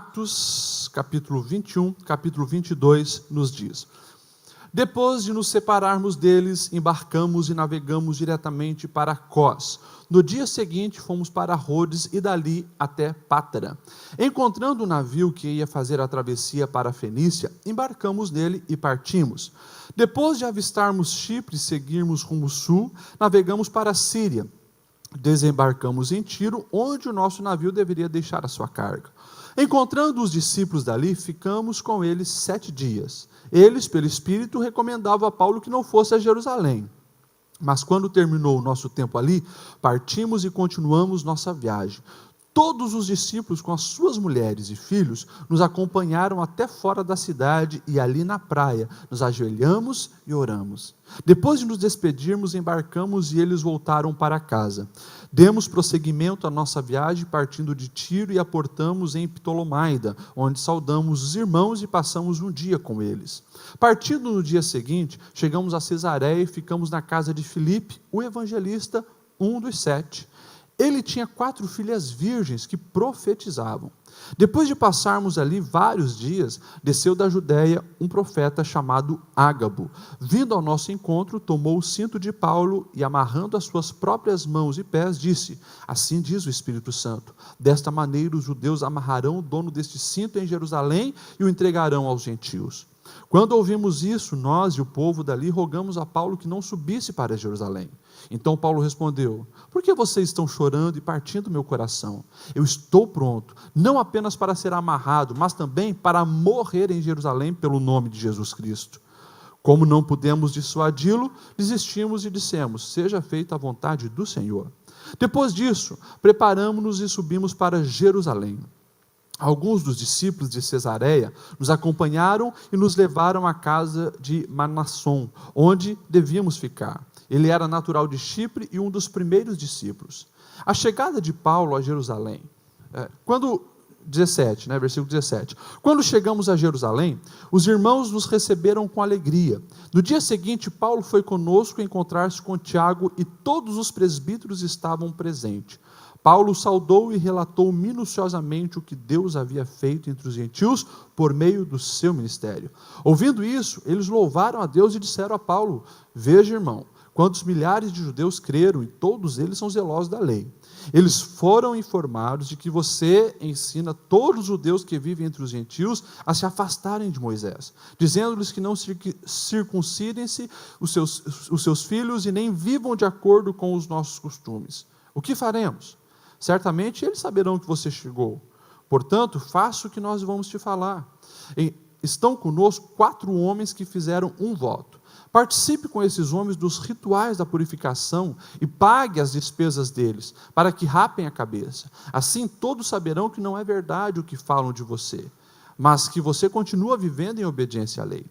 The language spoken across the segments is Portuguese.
Atos, capítulo 21, capítulo 22, nos diz: depois de nos separarmos deles, embarcamos e navegamos diretamente para Cós. No dia seguinte, fomos para Rhodes e dali até Pátara. Encontrando um navio que ia fazer a travessia para a Fenícia, embarcamos nele e partimos. Depois de avistarmos Chipre e seguirmos rumo sul, navegamos para a Síria. Desembarcamos em Tiro, onde o nosso navio deveria deixar a sua carga. Encontrando os discípulos dali, ficamos com eles 7 dias. Eles, pelo Espírito, recomendavam a Paulo que não fosse a Jerusalém. Mas quando terminou o nosso tempo ali, partimos e continuamos nossa viagem. Todos os discípulos, com as suas mulheres e filhos, nos acompanharam até fora da cidade e ali na praia, nos ajoelhamos e oramos. Depois de nos despedirmos, embarcamos e eles voltaram para casa. Demos prosseguimento à nossa viagem, partindo de Tiro e aportamos em Ptolomaida, onde saudamos os irmãos e passamos um dia com eles. Partindo no dia seguinte, chegamos a Cesareia e ficamos na casa de Filipe, o evangelista, um dos 7. Ele tinha 4 filhas virgens que profetizavam. Depois de passarmos ali vários dias, desceu da Judéia um profeta chamado Ágabo. Vindo ao nosso encontro, tomou o cinto de Paulo e, amarrando as suas próprias mãos e pés, disse: assim diz o Espírito Santo, desta maneira os judeus amarrarão o dono deste cinto em Jerusalém e o entregarão aos gentios. Quando ouvimos isso, nós e o povo dali rogamos a Paulo que não subisse para Jerusalém. Então Paulo respondeu: por que vocês estão chorando e partindo meu coração? Eu estou pronto, não apenas para ser amarrado, mas também para morrer em Jerusalém pelo nome de Jesus Cristo. Como não pudemos dissuadi-lo, desistimos e dissemos: seja feita a vontade do Senhor. Depois disso, preparamos-nos e subimos para Jerusalém. Alguns dos discípulos de Cesareia nos acompanharam e nos levaram à casa de Manasson, onde devíamos ficar. Ele era natural de Chipre e um dos primeiros discípulos. A chegada de Paulo a Jerusalém, versículo 17. Quando chegamos a Jerusalém, os irmãos nos receberam com alegria. No dia seguinte, Paulo foi conosco encontrar-se com Tiago e todos os presbíteros estavam presentes. Paulo saudou e relatou minuciosamente o que Deus havia feito entre os gentios por meio do seu ministério. Ouvindo isso, eles louvaram a Deus e disseram a Paulo: veja, irmão, quantos milhares de judeus creram e todos eles são zelosos da lei. Eles foram informados de que você ensina todos os judeus que vivem entre os gentios a se afastarem de Moisés, dizendo-lhes que não circuncidem-se os seus filhos e nem vivam de acordo com os nossos costumes. O que faremos? Certamente eles saberão que você chegou. Portanto, faça o que nós vamos te falar. Estão conosco 4 homens que fizeram um voto. Participe com esses homens dos rituais da purificação e pague as despesas deles, para que rapem a cabeça. Assim todos saberão que não é verdade o que falam de você, mas que você continua vivendo em obediência à lei.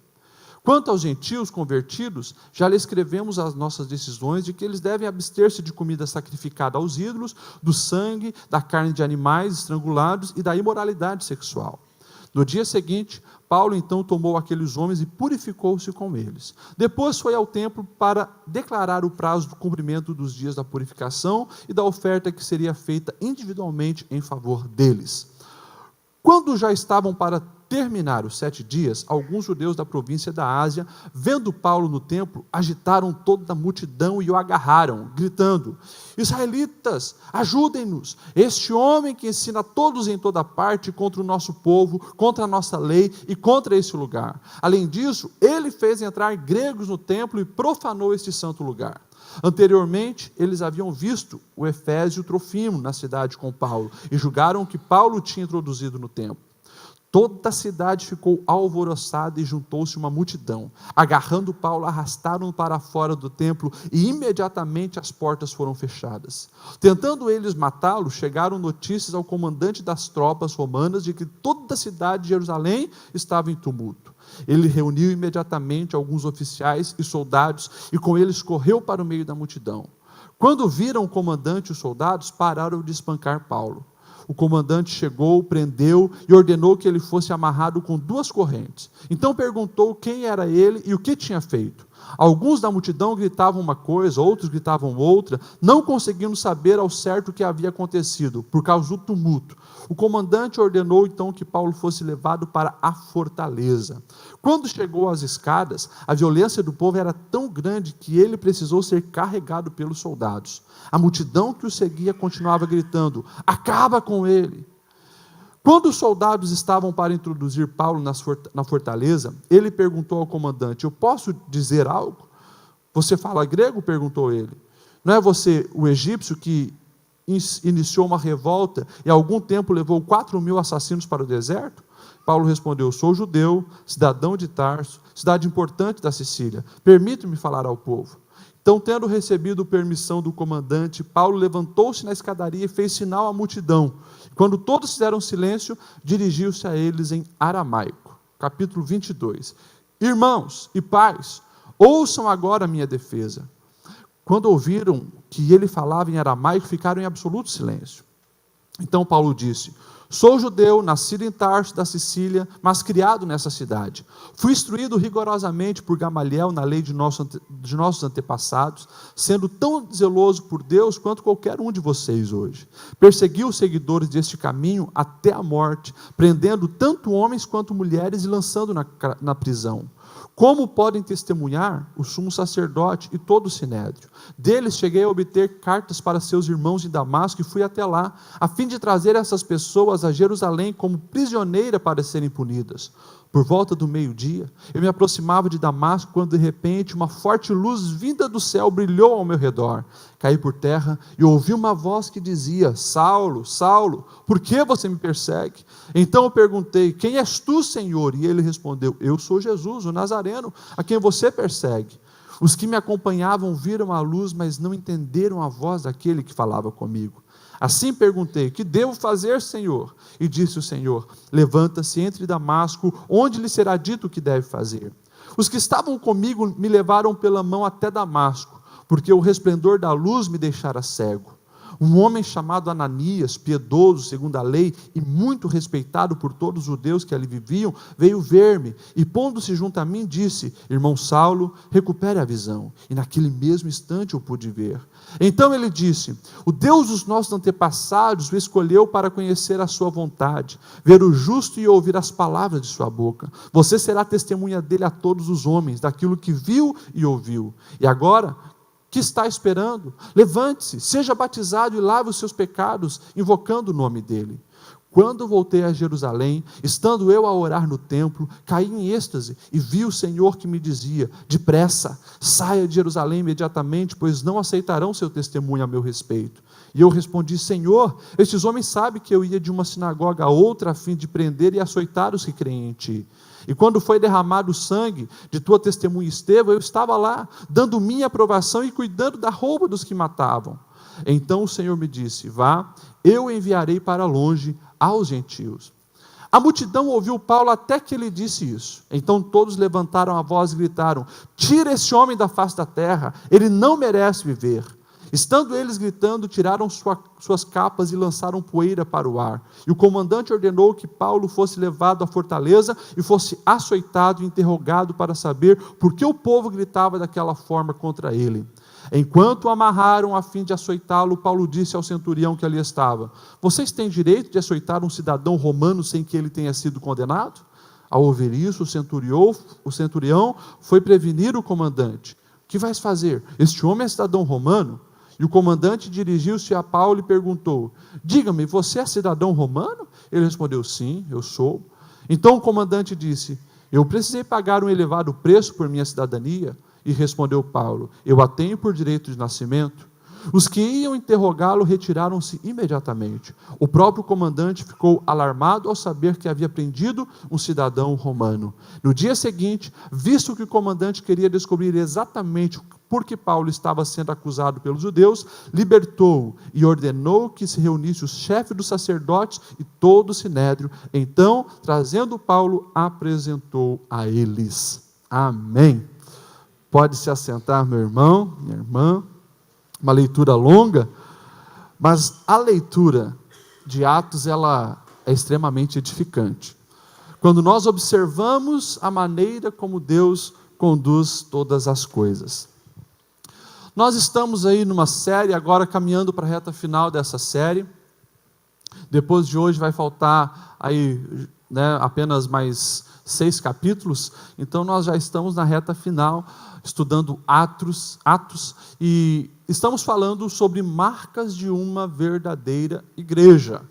Quanto aos gentios convertidos, já lhe escrevemos as nossas decisões de que eles devem abster-se de comida sacrificada aos ídolos, do sangue, da carne de animais estrangulados e da imoralidade sexual. No dia seguinte, Paulo então tomou aqueles homens e purificou-se com eles. Depois foi ao templo para declarar o prazo do cumprimento dos dias da purificação e da oferta que seria feita individualmente em favor deles. Quando já estavam para terminar os 7 dias, alguns judeus da província da Ásia, vendo Paulo no templo, agitaram toda a multidão e o agarraram, gritando: israelitas, ajudem-nos, este homem que ensina todos em toda parte contra o nosso povo, contra a nossa lei e contra esse lugar. Além disso, ele fez entrar gregos no templo e profanou este santo lugar. Anteriormente, eles haviam visto o Efésio Trofimo na cidade com Paulo e julgaram que Paulo tinha introduzido no templo. Toda a cidade ficou alvoroçada e juntou-se uma multidão. Agarrando Paulo, arrastaram-no para fora do templo e imediatamente as portas foram fechadas. Tentando eles matá-lo, chegaram notícias ao comandante das tropas romanas de que toda a cidade de Jerusalém estava em tumulto. Ele reuniu imediatamente alguns oficiais e soldados e com eles correu para o meio da multidão. Quando viram o comandante e os soldados, pararam de espancar Paulo. O comandante chegou, prendeu e ordenou que ele fosse amarrado com 2 correntes. Então perguntou quem era ele e o que tinha feito. Alguns da multidão gritavam uma coisa, outros gritavam outra, não conseguindo saber ao certo o que havia acontecido, por causa do tumulto. O comandante ordenou então que Paulo fosse levado para a fortaleza. Quando chegou às escadas, a violência do povo era tão grande que ele precisou ser carregado pelos soldados. A multidão que o seguia continuava gritando: acaba com ele! Quando os soldados estavam para introduzir Paulo na fortaleza, ele perguntou ao comandante: eu posso dizer algo? Você fala grego? Perguntou ele. Não é você o egípcio que iniciou uma revolta e há algum tempo levou 4.000 assassinos para o deserto? Paulo respondeu: sou judeu, cidadão de Tarso, cidade importante da Sicília. Permite-me falar ao povo. Então, tendo recebido permissão do comandante, Paulo levantou-se na escadaria e fez sinal à multidão. Quando todos fizeram silêncio, dirigiu-se a eles em aramaico. Capítulo 22. Irmãos e pais, ouçam agora a minha defesa. Quando ouviram que ele falava em aramaico, ficaram em absoluto silêncio. Então Paulo disse: sou judeu, nascido em Tarso, da Sicília, mas criado nessa cidade. Fui instruído rigorosamente por Gamaliel na lei de nossos antepassados, sendo tão zeloso por Deus quanto qualquer um de vocês hoje. Persegui os seguidores deste caminho até a morte, prendendo tanto homens quanto mulheres e lançando na prisão. Como podem testemunhar o sumo sacerdote e todo o sinédrio? Deles cheguei a obter cartas para seus irmãos em Damasco e fui até lá, a fim de trazer essas pessoas a Jerusalém como prisioneira para serem punidas. Por volta do meio-dia, eu me aproximava de Damasco, quando de repente uma forte luz vinda do céu brilhou ao meu redor. Caí por terra e ouvi uma voz que dizia: Saulo, Saulo, por que você me persegue? Então eu perguntei: quem és tu, Senhor? E ele respondeu: eu sou Jesus, o Nazareno, a quem você persegue. Os que me acompanhavam viram a luz, mas não entenderam a voz daquele que falava comigo. Assim perguntei: que devo fazer, Senhor? E disse o Senhor: levanta-se, entre em Damasco, onde lhe será dito o que deve fazer. Os que estavam comigo me levaram pela mão até Damasco, porque o resplendor da luz me deixara cego. Um homem chamado Ananias, piedoso segundo a lei e muito respeitado por todos os judeus que ali viviam, veio ver-me e, pondo-se junto a mim, disse: irmão Saulo, recupere a visão. E naquele mesmo instante eu pude ver. Então ele disse: o Deus dos nossos antepassados o escolheu para conhecer a sua vontade, ver o justo e ouvir as palavras de sua boca. Você será testemunha dele a todos os homens, daquilo que viu e ouviu. E agora, que está esperando? Levante-se, seja batizado e lave os seus pecados, invocando o nome dele. Quando voltei a Jerusalém, estando eu a orar no templo, caí em êxtase e vi o Senhor que me dizia: depressa, saia de Jerusalém imediatamente, pois não aceitarão seu testemunho a meu respeito. E eu respondi: Senhor, estes homens sabem que eu ia de uma sinagoga a outra a fim de prender e açoitar os que creem em ti. E quando foi derramado o sangue de tua testemunha Estevão, eu estava lá, dando minha aprovação e cuidando da roupa dos que matavam. Então o Senhor me disse: vá, eu enviarei para longe aos gentios. A multidão ouviu Paulo até que ele disse isso. Então todos levantaram a voz e gritaram: tira esse homem da face da terra, ele não merece viver. Estando eles gritando, tiraram suas capas e lançaram poeira para o ar. E o comandante ordenou que Paulo fosse levado à fortaleza e fosse açoitado e interrogado para saber por que o povo gritava daquela forma contra ele. Enquanto o amarraram a fim de açoitá-lo, Paulo disse ao centurião que ali estava: vocês têm direito de açoitar um cidadão romano sem que ele tenha sido condenado? Ao ouvir isso, o centurião foi prevenir o comandante: o que vais fazer? Este homem é cidadão romano? E o comandante dirigiu-se a Paulo e perguntou: diga-me, você é cidadão romano? Ele respondeu: sim, eu sou. Então o comandante disse: eu precisei pagar um elevado preço por minha cidadania? E respondeu Paulo: eu a tenho por direito de nascimento. Os que iam interrogá-lo retiraram-se imediatamente. O próprio comandante ficou alarmado ao saber que havia prendido um cidadão romano. No dia seguinte, visto que o comandante queria descobrir exatamente por que Paulo estava sendo acusado pelos judeus, libertou-o e ordenou que se reunisse o chefe dos sacerdotes e todo o sinédrio. Então, trazendo Paulo, apresentou a eles. Amém. Pode se assentar, meu irmão, minha irmã. Uma leitura longa, mas a leitura de Atos, ela é extremamente edificante. Quando nós observamos a maneira como Deus conduz todas as coisas. Nós estamos aí numa série, agora caminhando para a reta final dessa série, Depois de hoje vai faltar aí, né, apenas mais 6 capítulos, então nós já estamos na reta final, estudando Atos, e estamos falando sobre marcas de uma verdadeira igreja.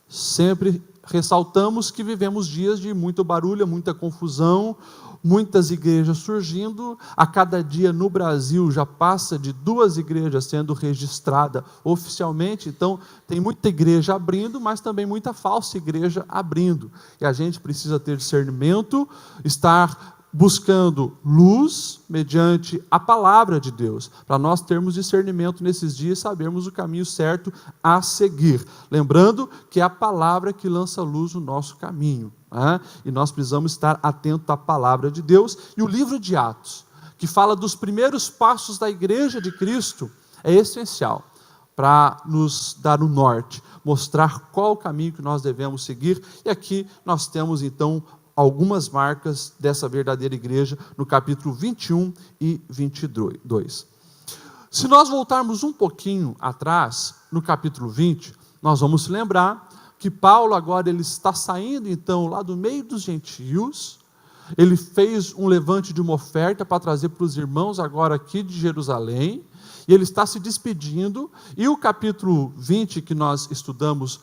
Sempre ressaltamos que vivemos dias de muito barulho, muita confusão, muitas igrejas surgindo. A cada dia no Brasil já passa de 2 igrejas sendo registradas oficialmente. Então tem muita igreja abrindo, mas também muita falsa igreja abrindo. E a gente precisa ter discernimento, estar buscando luz mediante a palavra de Deus, para nós termos discernimento nesses dias, sabermos o caminho certo a seguir. Lembrando que é a palavra que lança luz no nosso caminho, né? E nós precisamos estar atentos à palavra de Deus. E o livro de Atos, que fala dos primeiros passos da igreja de Cristo, é essencial para nos dar o norte, mostrar qual o caminho que nós devemos seguir. E aqui nós temos então algumas marcas dessa verdadeira igreja no capítulo 21 e 22. Se nós voltarmos um pouquinho atrás, no capítulo 20, nós vamos lembrar que Paulo agora ele está saindo então lá do meio dos gentios. Ele fez um levante de uma oferta para trazer para os irmãos agora aqui de Jerusalém, e ele está se despedindo. E o capítulo 20, que nós estudamos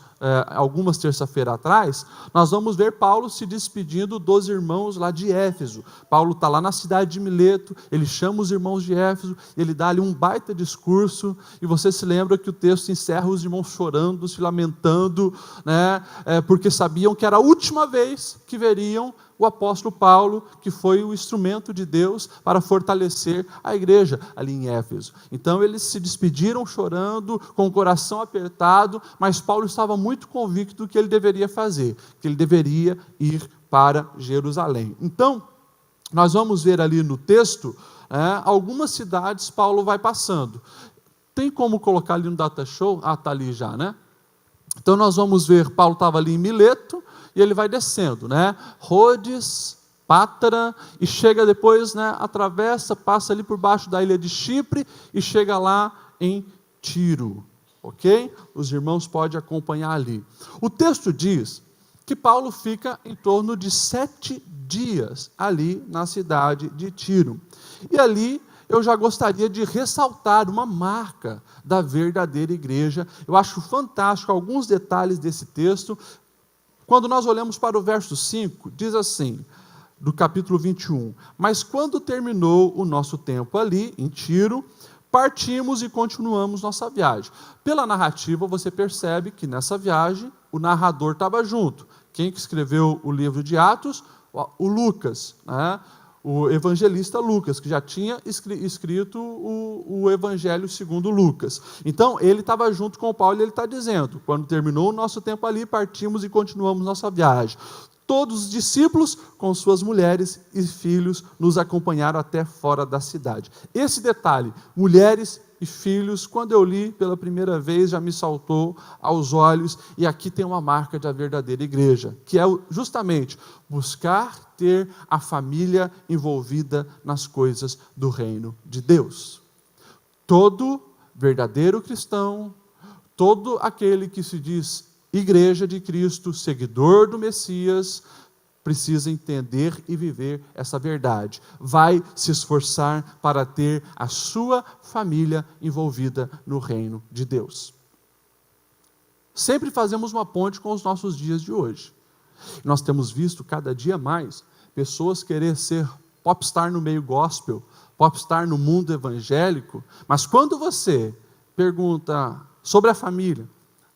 algumas terça-feira atrás, nós vamos ver Paulo se despedindo dos irmãos lá de Éfeso. Paulo está lá na cidade de Mileto, ele chama os irmãos de Éfeso, ele dá ali um baita discurso, e você se lembra que o texto encerra os irmãos chorando, se lamentando, né, porque sabiam que era a última vez que veriam o apóstolo Paulo, que foi o instrumento de Deus para fortalecer a igreja ali em Éfeso. Então eles se despediram chorando, com o coração apertado, mas Paulo estava muito convicto do que ele deveria fazer, que ele deveria ir para Jerusalém. Então, nós vamos ver ali no texto, algumas cidades Paulo vai passando. Tem como colocar ali no data show? Ah, está ali já, né? Então nós vamos ver, Paulo estava ali em Mileto, e ele vai descendo, né? Rhodes, Pátara, e chega depois, né, atravessa, passa ali por baixo da ilha de Chipre, e chega lá em Tiro, ok? Os irmãos podem acompanhar ali. O texto diz que Paulo fica em torno de 7 dias ali na cidade de Tiro, e ali eu já gostaria de ressaltar uma marca da verdadeira igreja. Eu acho fantástico alguns detalhes desse texto. Quando nós olhamos para o verso 5, diz assim, do capítulo 21, mas quando terminou o nosso tempo ali, em Tiro, partimos e continuamos nossa viagem. Pela narrativa, você percebe que nessa viagem, o narrador estava junto. Quem que escreveu o livro de Atos? O Lucas, né? O evangelista Lucas, que já tinha escrito o Evangelho segundo Lucas. Então, ele estava junto com Paulo e ele está dizendo, quando terminou o nosso tempo ali, partimos e continuamos nossa viagem. Todos os discípulos, com suas mulheres e filhos, nos acompanharam até fora da cidade. Esse detalhe, mulheres e filhos, quando eu li pela primeira vez, já me saltou aos olhos, e aqui tem uma marca da verdadeira igreja, que é justamente buscar ter a família envolvida nas coisas do reino de Deus. Todo verdadeiro cristão, todo aquele que se diz igreja de Cristo, seguidor do Messias, precisa entender e viver essa verdade. Vai se esforçar para ter a sua família envolvida no reino de Deus. Sempre fazemos uma ponte com os nossos dias de hoje. Nós temos visto cada dia mais pessoas querer ser popstar no meio gospel, popstar no mundo evangélico, mas quando você pergunta sobre a família,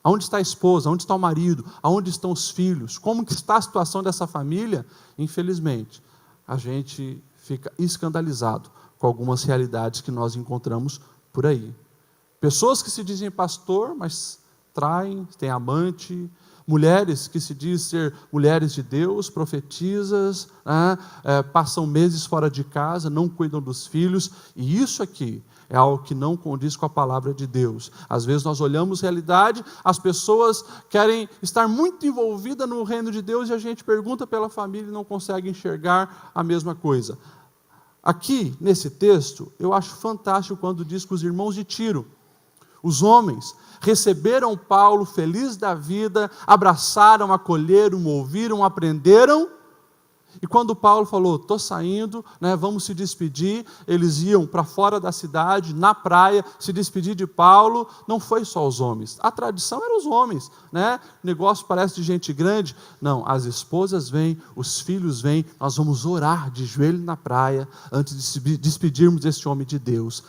aonde está a esposa, aonde está o marido, aonde estão os filhos, como que está a situação dessa família, infelizmente, a gente fica escandalizado com algumas realidades que nós encontramos por aí. Pessoas que se dizem pastor, mas traem, têm amante, mulheres que se dizem ser mulheres de Deus, profetizas, passam meses fora de casa, não cuidam dos filhos, e isso aqui é algo que não condiz com a palavra de Deus. Às vezes nós olhamos a realidade, as pessoas querem estar muito envolvidas no reino de Deus, e a gente pergunta pela família e não consegue enxergar a mesma coisa. Aqui, nesse texto, eu acho fantástico quando diz que os irmãos de Tiro, Os homens receberam Paulo feliz da vida, abraçaram, acolheram, ouviram, aprenderam. E quando Paulo falou, estou saindo, vamos se despedir, eles iam para fora da cidade, na praia, se despedir de Paulo. Não foi só os homens, a tradição era os homens, o negócio parece de gente grande. Não, as esposas vêm, os filhos vêm, nós vamos orar de joelho na praia, antes de se despedirmos desse homem de Deus.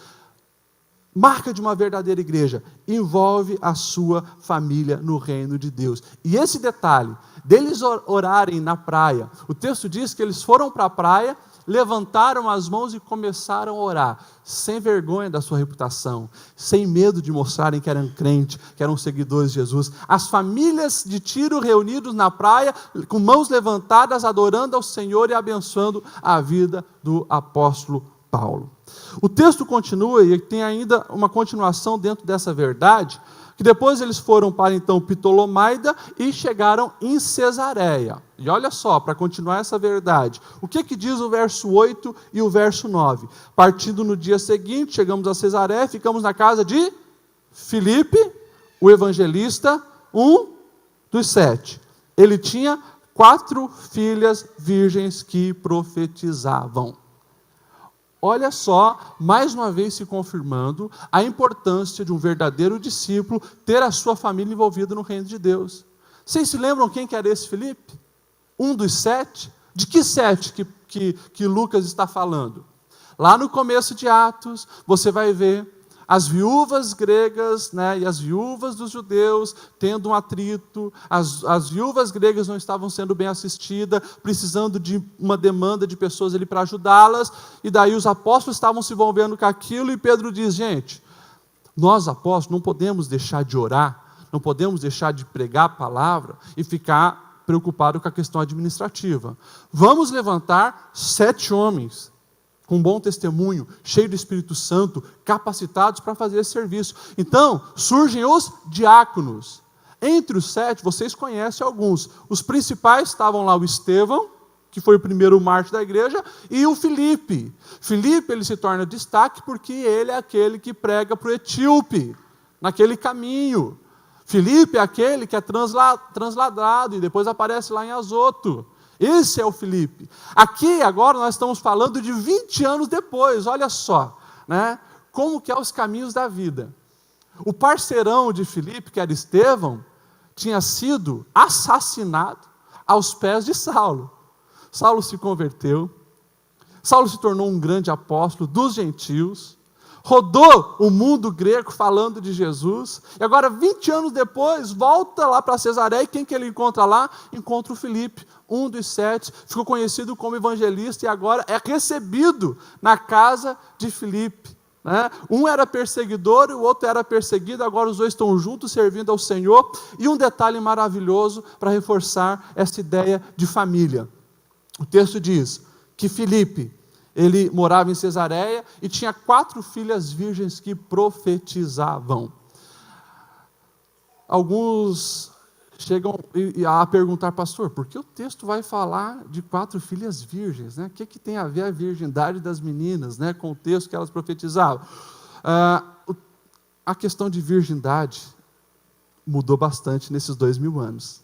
Marca de uma verdadeira igreja, envolve a sua família no reino de Deus. E esse detalhe, deles orarem na praia, o texto diz que eles foram para a praia, levantaram as mãos e começaram a orar, sem vergonha da sua reputação, sem medo de mostrarem que eram crentes, que eram seguidores de Jesus. As famílias de Tiro reunidos na praia, com mãos levantadas, adorando ao Senhor e abençoando a vida do apóstolo Paulo. O texto continua e tem ainda uma continuação dentro dessa verdade, que depois eles foram para então Ptolomaida e chegaram em Cesareia. E olha só, para continuar essa verdade, o que diz o verso 8 e o verso 9? Partindo no dia seguinte, chegamos a Cesareia, ficamos na casa de Filipe, o evangelista, um dos 7. Ele tinha 4 filhas virgens que profetizavam. Olha só, mais uma vez se confirmando a importância de um verdadeiro discípulo ter a sua família envolvida no reino de Deus. Vocês se lembram quem que era esse Filipe? Um dos 7? De que 7 que Lucas está falando? Lá no começo de Atos, você vai ver as viúvas gregas, e as viúvas dos judeus tendo um atrito, as viúvas gregas não estavam sendo bem assistidas, precisando de uma demanda de pessoas ali para ajudá-las, e daí os apóstolos estavam se envolvendo com aquilo, e Pedro diz, gente, nós apóstolos não podemos deixar de orar, não podemos deixar de pregar a palavra e ficar preocupado com a questão administrativa. Vamos levantar 7 homens, com bom testemunho, cheio do Espírito Santo, capacitados para fazer esse serviço. Então, surgem os diáconos. Entre os 7, vocês conhecem alguns. Os principais estavam lá o Estevão, que foi o primeiro mártir da igreja, e o Filipe. Filipe, ele se torna destaque porque ele é aquele que prega para o etíope, naquele caminho. Filipe é aquele que é transladado e depois aparece lá em Azoto. Esse é o Filipe. Aqui agora nós estamos falando de 20 anos depois, olha só, como que é os caminhos da vida. O parceirão de Filipe, que era Estevão, tinha sido assassinado aos pés de Saulo. Saulo se converteu, Saulo se tornou um grande apóstolo dos gentios, rodou o mundo grego falando de Jesus, e agora 20 anos depois, volta lá para Cesareia, e quem que ele encontra lá? Encontra o Filipe, um dos 7, ficou conhecido como evangelista, e agora é recebido na casa de Filipe. Um era perseguidor, e o outro era perseguido, agora os dois estão juntos servindo ao Senhor, e um detalhe maravilhoso para reforçar essa ideia de família. O texto diz que Filipe, ele morava em Cesareia e tinha 4 filhas virgens que profetizavam. Alguns chegam a perguntar, pastor, por que o texto vai falar de 4 filhas virgens? O que tem a ver a virgindade das meninas, com o texto que elas profetizavam? A questão de virgindade mudou bastante nesses 2000 anos.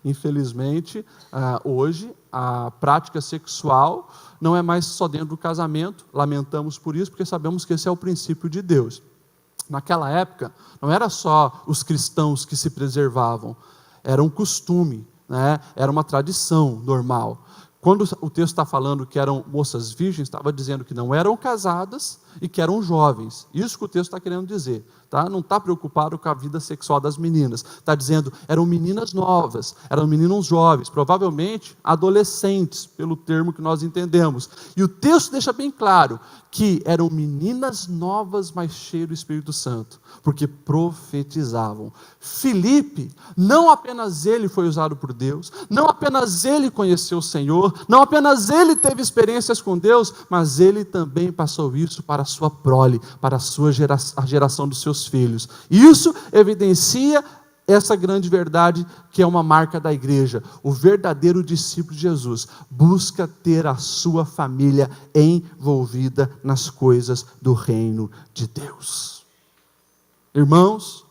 Infelizmente, hoje, a prática sexual não é mais só dentro do casamento, lamentamos por isso, porque sabemos que esse é o princípio de Deus. Naquela época, não era só os cristãos que se preservavam, era um costume, era uma tradição normal. Quando o texto está falando que eram moças virgens, estava dizendo que não eram casadas e que eram jovens. Isso que o texto está querendo dizer. Não está preocupado com a vida sexual das meninas. Está dizendo, eram meninas novas, eram meninos jovens, provavelmente adolescentes, pelo termo que nós entendemos. E o texto deixa bem claro que eram meninas novas, mas cheias do Espírito Santo, porque profetizavam. Filipe, não apenas ele foi usado por Deus, não apenas ele conheceu o Senhor, não apenas ele teve experiências com Deus, mas ele também passou isso para a sua prole, para a geração dos seus filhos. Isso evidencia essa grande verdade que é uma marca da igreja. O verdadeiro discípulo de Jesus busca ter a sua família envolvida nas coisas do reino de Deus. Irmãos,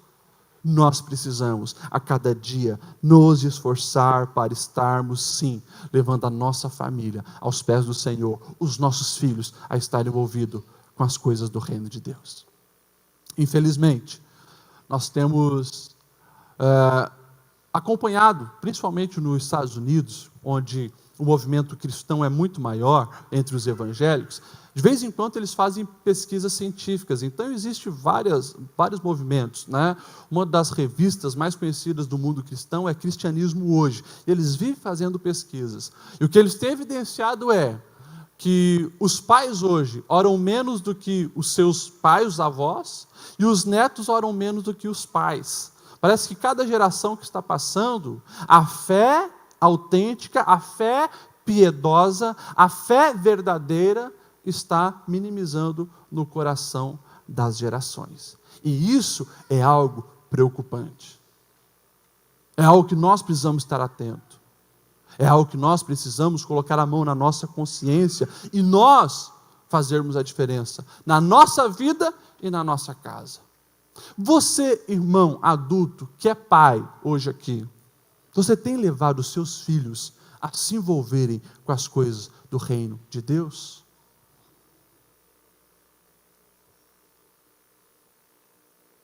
nós precisamos a cada dia nos esforçar para estarmos, sim, levando a nossa família aos pés do Senhor, os nossos filhos a estarem envolvidos com as coisas do reino de Deus. Infelizmente, nós temos acompanhado, principalmente nos Estados Unidos, onde o movimento cristão é muito maior entre os evangélicos, de vez em quando eles fazem pesquisas científicas, então existem vários movimentos, né? Uma das revistas mais conhecidas do mundo cristão é Cristianismo Hoje, eles vivem fazendo pesquisas, e o que eles têm evidenciado é que os pais hoje oram menos do que os seus pais, os avós, e os netos oram menos do que os pais. Parece que cada geração que está passando, a fé autêntica, a fé piedosa, a fé verdadeira está minimizando no coração das gerações. E isso é algo preocupante. É algo que nós precisamos estar atentos. É algo que nós precisamos colocar a mão na nossa consciência e nós fazermos a diferença na nossa vida e na nossa casa. Você, irmão adulto, que é pai hoje aqui, você tem levado os seus filhos a se envolverem com as coisas do reino de Deus?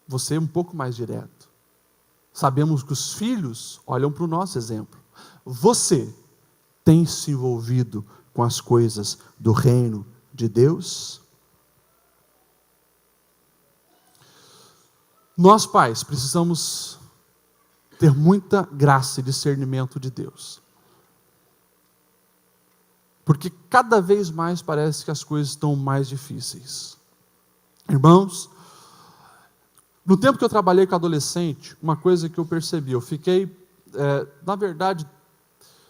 Você é um pouco mais direto. Sabemos que os filhos olham para o nosso exemplo. Você tem se envolvido com as coisas do reino de Deus? Nós, pais, precisamos ter muita graça e discernimento de Deus. Porque cada vez mais parece que as coisas estão mais difíceis. Irmãos, no tempo que eu trabalhei com adolescente, uma coisa que eu percebi, eu fiquei, na verdade,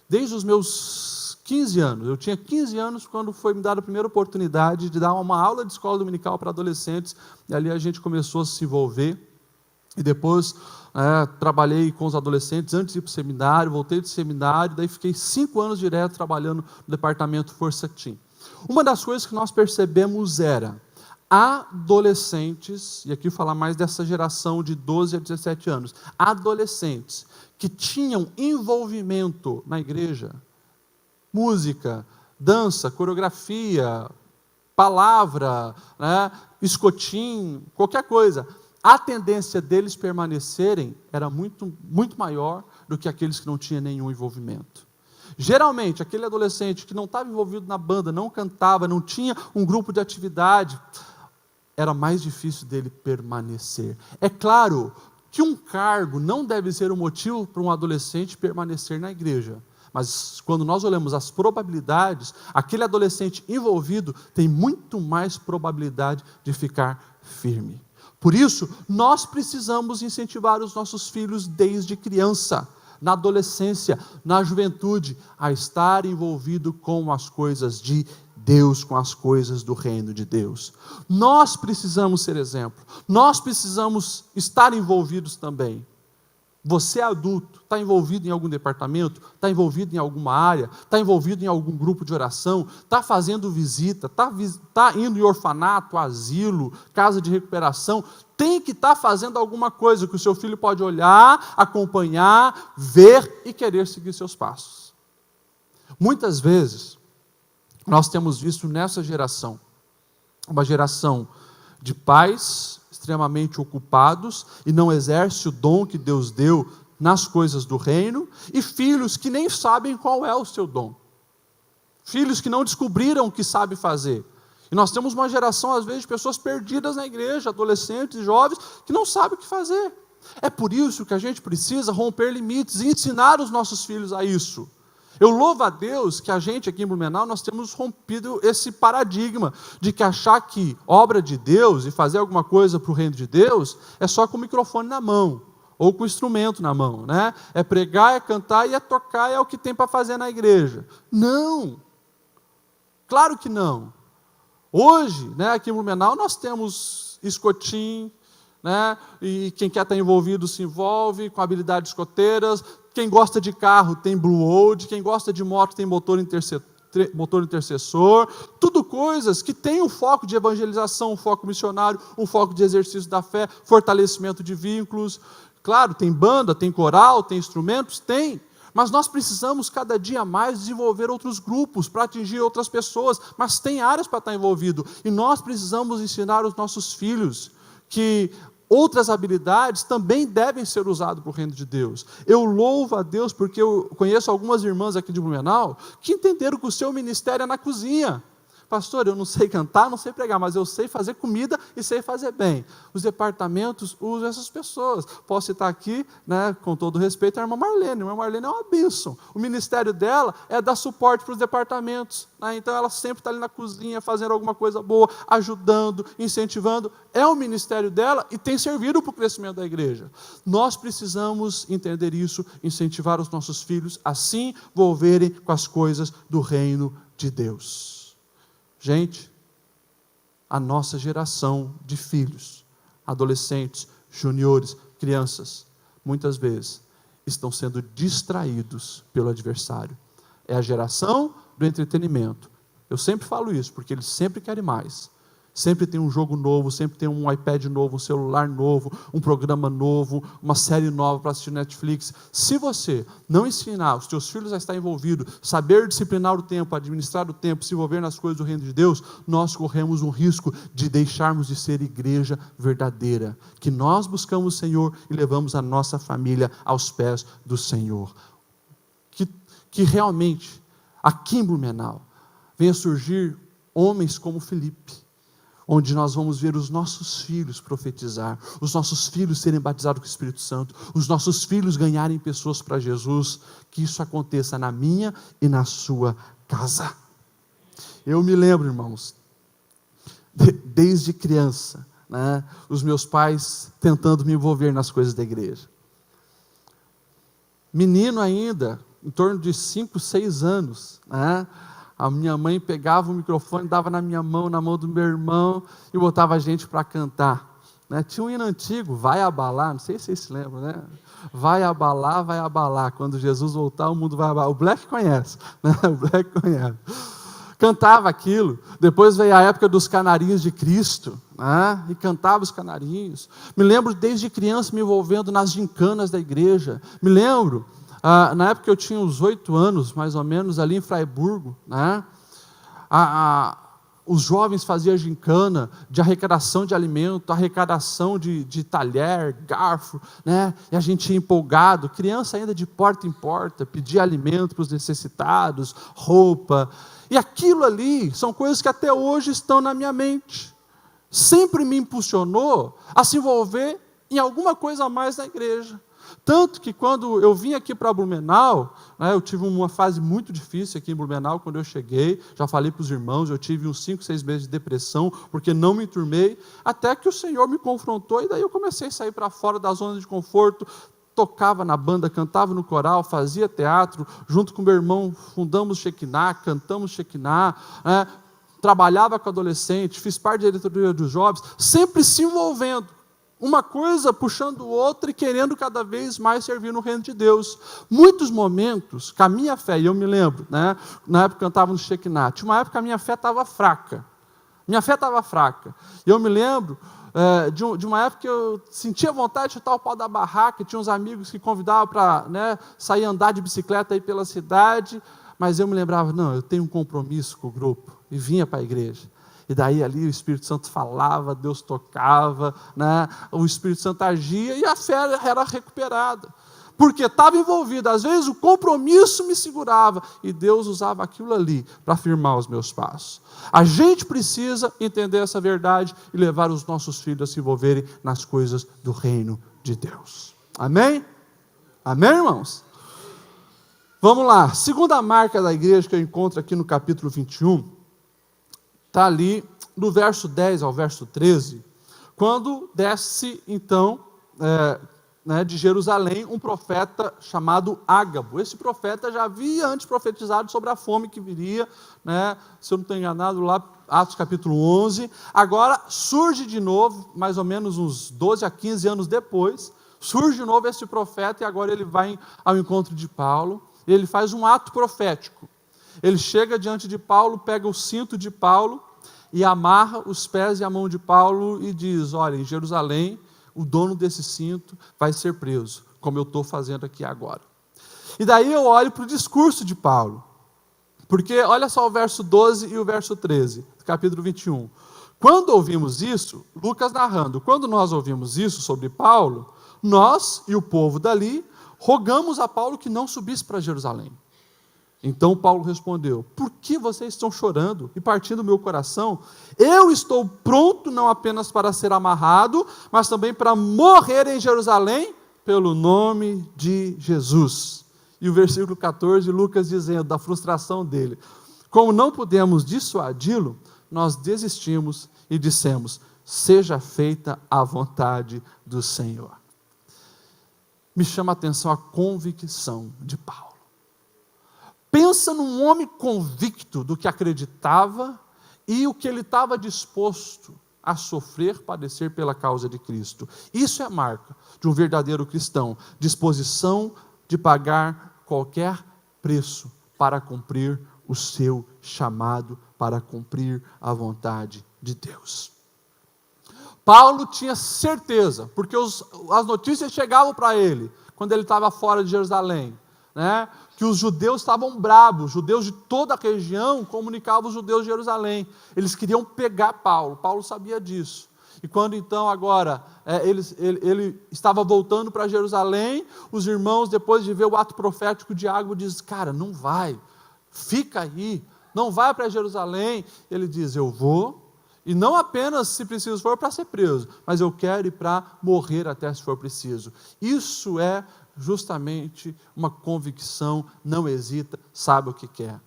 desde os meus 15 anos, eu tinha 15 anos quando foi me dada a primeira oportunidade de dar uma aula de escola dominical para adolescentes, e ali a gente começou a se envolver, e depois trabalhei com os adolescentes antes de ir para o seminário, voltei do seminário, daí fiquei 5 anos direto trabalhando no departamento Força Team. Uma das coisas que nós percebemos era adolescentes, e aqui eu vou falar mais dessa geração de 12 a 17 anos, adolescentes que tinham envolvimento na igreja, música, dança, coreografia, palavra, escotim, qualquer coisa, a tendência deles permanecerem era muito, muito maior do que aqueles que não tinham nenhum envolvimento. Geralmente, aquele adolescente que não estava envolvido na banda, não cantava, não tinha um grupo de atividade, era mais difícil dele permanecer. É claro que um cargo não deve ser um motivo para um adolescente permanecer na igreja. Mas quando nós olhamos as probabilidades, aquele adolescente envolvido tem muito mais probabilidade de ficar firme. Por isso, nós precisamos incentivar os nossos filhos desde criança, na adolescência, na juventude, a estar envolvido com as coisas de Deus, com as coisas do reino de Deus. Nós precisamos ser exemplo, nós precisamos estar envolvidos também. Você adulto, está envolvido em algum departamento, está envolvido em alguma área, está envolvido em algum grupo de oração, está fazendo visita, está indo em orfanato, asilo, casa de recuperação, tem que estar fazendo alguma coisa que o seu filho pode olhar, acompanhar, ver e querer seguir seus passos. Muitas vezes, nós temos visto nessa geração, uma geração de pais extremamente ocupados e não exerce o dom que Deus deu nas coisas do reino, e filhos que nem sabem qual é o seu dom. Filhos que não descobriram o que sabe fazer. E nós temos uma geração, às vezes, de pessoas perdidas na igreja, adolescentes, jovens, que não sabem o que fazer. É por isso que a gente precisa romper limites e ensinar os nossos filhos a isso. Eu louvo a Deus que a gente aqui em Blumenau, nós temos rompido esse paradigma de que achar que obra de Deus e fazer alguma coisa para o reino de Deus é só com o microfone na mão, ou com o instrumento na mão, né? É pregar, é cantar e é tocar, é o que tem para fazer na igreja. Não! Claro que não! Hoje, aqui em Blumenau, nós temos escotim, e quem quer estar envolvido se envolve com habilidades escoteiras. Quem gosta de carro tem Blue Old, quem gosta de moto tem motor motor intercessor, tudo coisas que têm um foco de evangelização, um foco missionário, um foco de exercício da fé, fortalecimento de vínculos. Claro, tem banda, tem coral, tem instrumentos, tem. Mas nós precisamos cada dia mais desenvolver outros grupos para atingir outras pessoas, mas tem áreas para estar envolvido. E nós precisamos ensinar os nossos filhos que outras habilidades também devem ser usadas para o reino de Deus. Eu louvo a Deus porque eu conheço algumas irmãs aqui de Blumenau que entenderam que o seu ministério é na cozinha. Pastor, eu não sei cantar, não sei pregar, mas eu sei fazer comida e sei fazer bem. Os departamentos usam essas pessoas. Posso citar aqui, né, com todo respeito, a irmã Marlene. A irmã Marlene é uma bênção. O ministério dela é dar suporte para os departamentos. Né? Então, ela sempre está ali na cozinha, fazendo alguma coisa boa, ajudando, incentivando. É o ministério dela e tem servido para o crescimento da igreja. Nós precisamos entender isso, incentivar os nossos filhos a se envolverem com as coisas do reino de Deus. Gente, a nossa geração de filhos, adolescentes, juniores, crianças, muitas vezes estão sendo distraídos pelo adversário. É a geração do entretenimento. Eu sempre falo isso, porque eles sempre querem mais. Sempre tem um jogo novo, sempre tem um iPad novo, um celular novo, um programa novo, uma série nova para assistir Netflix. Se você não ensinar os seus filhos a estar envolvidos, saber disciplinar o tempo, administrar o tempo, se envolver nas coisas do reino de Deus, nós corremos um risco de deixarmos de ser igreja verdadeira, que nós buscamos o Senhor e levamos a nossa família aos pés do Senhor. Que realmente, aqui em Blumenau, venha surgir homens como Felipe, onde nós vamos ver os nossos filhos profetizar, os nossos filhos serem batizados com o Espírito Santo, os nossos filhos ganharem pessoas para Jesus, que isso aconteça na minha e na sua casa. Eu me lembro, irmãos, desde criança, né, os meus pais tentando me envolver nas coisas da igreja. Menino ainda, em torno de 5, 6 anos, né, a minha mãe pegava o microfone, dava na minha mão, na mão do meu irmão, e botava a gente para cantar. Né? Tinha um hino antigo, Vai Abalar, não sei se vocês se lembram, né? Vai abalar, quando Jesus voltar o mundo vai abalar. O Black conhece, né? O Black conhece. Cantava aquilo, depois veio a época dos canarinhos de Cristo, né? E cantava os canarinhos. Me lembro desde criança me envolvendo nas gincanas da igreja, me lembro, na época eu tinha uns 8 anos, mais ou menos, ali em Fraiburgo, né? Os jovens faziam gincana de arrecadação de alimento, arrecadação de talher, garfo, né? E a gente ia empolgado, criança ainda de porta em porta, pedia alimento para os necessitados, roupa, e aquilo ali são coisas que até hoje estão na minha mente. Sempre me impulsionou a se envolver em alguma coisa a mais na igreja. Tanto que quando eu vim aqui para Blumenau, né, eu tive uma fase muito difícil aqui em Blumenau, quando eu cheguei, já falei para os irmãos, eu tive uns 5, 6 meses de depressão, porque não me enturmei, até que o Senhor me confrontou, e daí eu comecei a sair para fora da zona de conforto, tocava na banda, cantava no coral, fazia teatro, junto com meu irmão, fundamos Shekinah, cantamos Shekinah, né, trabalhava com adolescente, fiz parte da diretoria dos jovens, sempre se envolvendo, uma coisa puxando outra e querendo cada vez mais servir no reino de Deus. Muitos momentos, com a minha fé, e eu me lembro, né, na época que eu cantava no Shekinah, tinha uma época que a minha fé estava fraca. E eu me lembro de uma época que eu sentia vontade de chutar o pau da barraca, tinha uns amigos que convidavam para, né, sair andar de bicicleta aí pela cidade, mas eu me lembrava, não, eu tenho um compromisso com o grupo, e vinha para a igreja. E daí ali o Espírito Santo falava, Deus tocava, né? O Espírito Santo agia e a fé era recuperada. Porque estava envolvido, às vezes o compromisso me segurava e Deus usava aquilo ali para firmar os meus passos. A gente precisa entender essa verdade e levar os nossos filhos a se envolverem nas coisas do reino de Deus. Amém? Amém, irmãos? Vamos lá, segunda marca da igreja que eu encontro aqui no capítulo 21, está ali do verso 10 ao verso 13, quando desce então de Jerusalém um profeta chamado Ágabo. Esse profeta já havia antes profetizado sobre a fome que viria, né, se eu não estou enganado, lá Atos capítulo 11, agora surge de novo, mais ou menos uns 12 a 15 anos depois, surge de novo esse profeta e agora ele vai ao encontro de Paulo, e ele faz um ato profético. Ele chega diante de Paulo, pega o cinto de Paulo e amarra os pés e a mão de Paulo e diz: olha, em Jerusalém, o dono desse cinto vai ser preso, como eu estou fazendo aqui agora. E daí eu olho para o discurso de Paulo, porque olha só o verso 12 e o verso 13, do capítulo 21. Quando ouvimos isso, Lucas narrando, quando nós ouvimos isso sobre Paulo, nós e o povo dali rogamos a Paulo que não subisse para Jerusalém. Então Paulo respondeu: por que vocês estão chorando e partindo o meu coração? Eu estou pronto não apenas para ser amarrado, mas também para morrer em Jerusalém pelo nome de Jesus. E o versículo 14, Lucas dizendo da frustração dele: como não pudemos dissuadi-lo, nós desistimos e dissemos: seja feita a vontade do Senhor. Me chama a atenção a convicção de Paulo. Pensa num homem convicto do que acreditava e o que ele estava disposto a sofrer, padecer pela causa de Cristo. Isso é a marca de um verdadeiro cristão, disposição de pagar qualquer preço para cumprir o seu chamado, para cumprir a vontade de Deus. Paulo tinha certeza, porque as notícias chegavam para ele, quando ele estava fora de Jerusalém, que os judeus estavam bravos, os judeus de toda a região comunicavam os judeus de Jerusalém, eles queriam pegar Paulo, Paulo sabia disso, e quando então agora ele estava voltando para Jerusalém, os irmãos, depois de ver o ato profético de água, dizem: cara, não vai, fica aí, não vai para Jerusalém. Ele diz: eu vou, e não apenas se preciso for para ser preso, mas eu quero ir para morrer até se for preciso. Isso é justamente uma convicção, não hesita, sabe o que quer.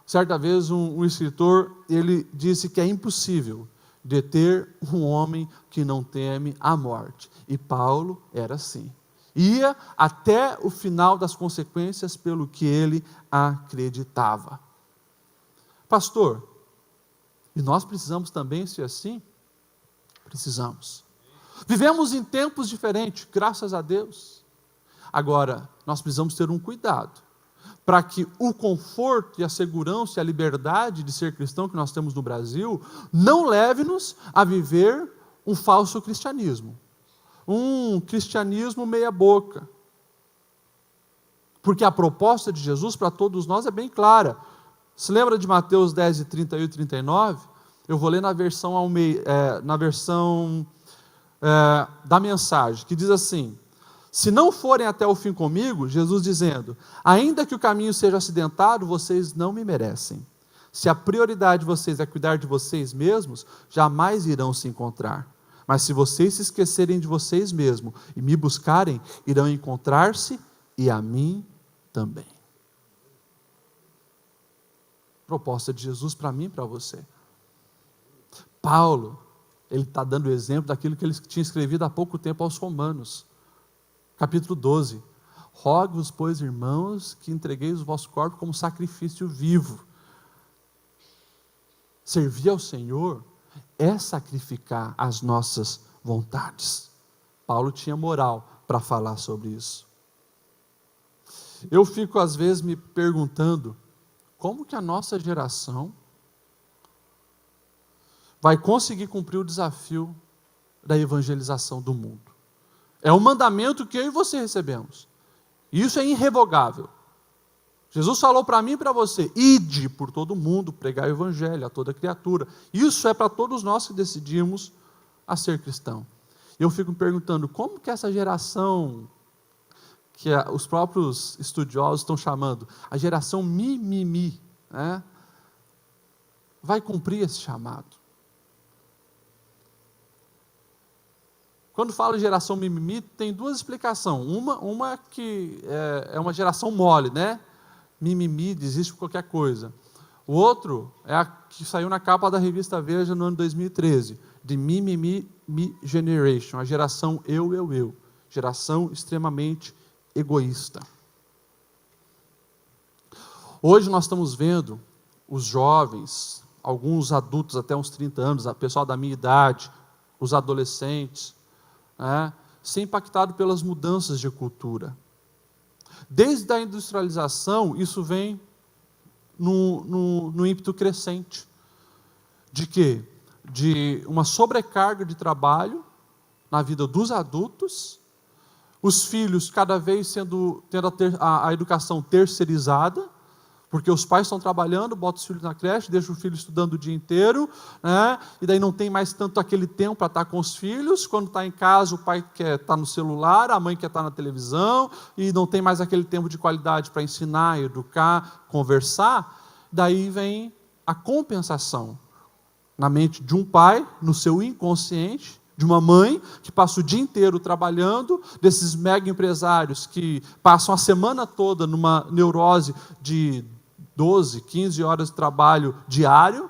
Certa vez um escritor, ele disse que é impossível deter um homem que não teme a morte, e Paulo era assim, ia até o final das consequências pelo que ele acreditava. Pastor, e nós precisamos também ser assim? Precisamos. Vivemos em tempos diferentes, graças a Deus. Agora, nós precisamos ter um cuidado, para que o conforto e a segurança e a liberdade de ser cristão que nós temos no Brasil, não leve-nos a viver um falso cristianismo, um cristianismo meia boca, porque a proposta de Jesus para todos nós é bem clara. Se lembra de Mateus 10, 38 e 39? Eu vou ler na versão da Mensagem, que diz assim: se não forem até o fim comigo, Jesus dizendo, ainda que o caminho seja acidentado, vocês não me merecem. Se a prioridade de vocês é cuidar de vocês mesmos, jamais irão se encontrar. Mas se vocês se esquecerem de vocês mesmos e me buscarem, irão encontrar-se e a mim também. Proposta de Jesus para mim e para você. Paulo, ele está dando o exemplo daquilo que ele tinha escrevido há pouco tempo aos Romanos. Capítulo 12, rogo-vos, pois, irmãos, que entregueis o vosso corpo como sacrifício vivo. Servir ao Senhor é sacrificar as nossas vontades. Paulo tinha moral para falar sobre isso. Eu fico às vezes me perguntando, como que a nossa geração vai conseguir cumprir o desafio da evangelização do mundo? É um mandamento que eu e você recebemos. Isso é irrevogável. Jesus falou para mim e para você: ide por todo mundo, pregar o evangelho a toda criatura. Isso é para todos nós que decidimos a ser cristão. Eu fico me perguntando, como que essa geração, que os próprios estudiosos estão chamando, a geração mimimi, vai cumprir esse chamado? Quando falo em geração mimimi, tem duas explicações. Uma que é uma geração mole, Mimimi, desiste por qualquer coisa. O outro é a que saiu na capa da revista Veja no ano 2013, de Mimimi Generation, a geração eu. Geração extremamente egoísta. Hoje nós estamos vendo os jovens, alguns adultos até uns 30 anos, o pessoal da minha idade, os adolescentes, ser impactado pelas mudanças de cultura. Desde a industrialização, isso vem no ímpeto crescente. De quê? De uma sobrecarga de trabalho na vida dos adultos, os filhos cada vez tendo a educação terceirizada, porque os pais estão trabalhando, botam os filhos na creche, deixam o filho estudando o dia inteiro, né? E daí não tem mais tanto aquele tempo para estar com os filhos. Quando está em casa, o pai quer estar no celular, a mãe quer estar na televisão, e não tem mais aquele tempo de qualidade para ensinar, educar, conversar. Daí vem a compensação na mente de um pai, no seu inconsciente, de uma mãe que passa o dia inteiro trabalhando, desses mega empresários que passam a semana toda numa neurose de 12, 15 horas de trabalho diário.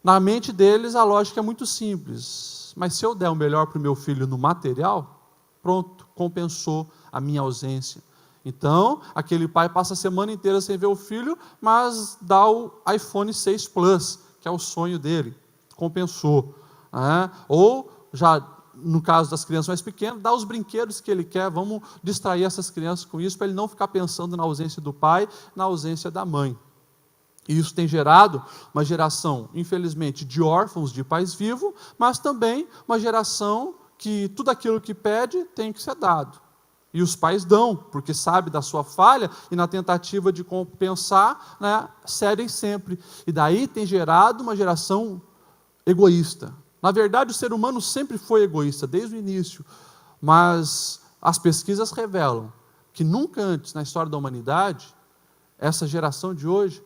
Na mente deles a lógica é muito simples: mas se eu der o melhor para o meu filho no material, pronto, compensou a minha ausência. Então, aquele pai passa a semana inteira sem ver o filho, mas dá o iPhone 6 Plus, que é o sonho dele, compensou. Ou, já no caso das crianças mais pequenas, dá os brinquedos que ele quer, vamos distrair essas crianças com isso, para ele não ficar pensando na ausência do pai, na ausência da mãe. E isso tem gerado uma geração, infelizmente, de órfãos de pais vivos, mas também uma geração que tudo aquilo que pede tem que ser dado. E os pais dão, porque sabem da sua falha, e na tentativa de compensar, né, cedem sempre. E daí tem gerado uma geração egoísta. Na verdade, o ser humano sempre foi egoísta, desde o início. Mas as pesquisas revelam que nunca antes na história da humanidade, essa geração de hoje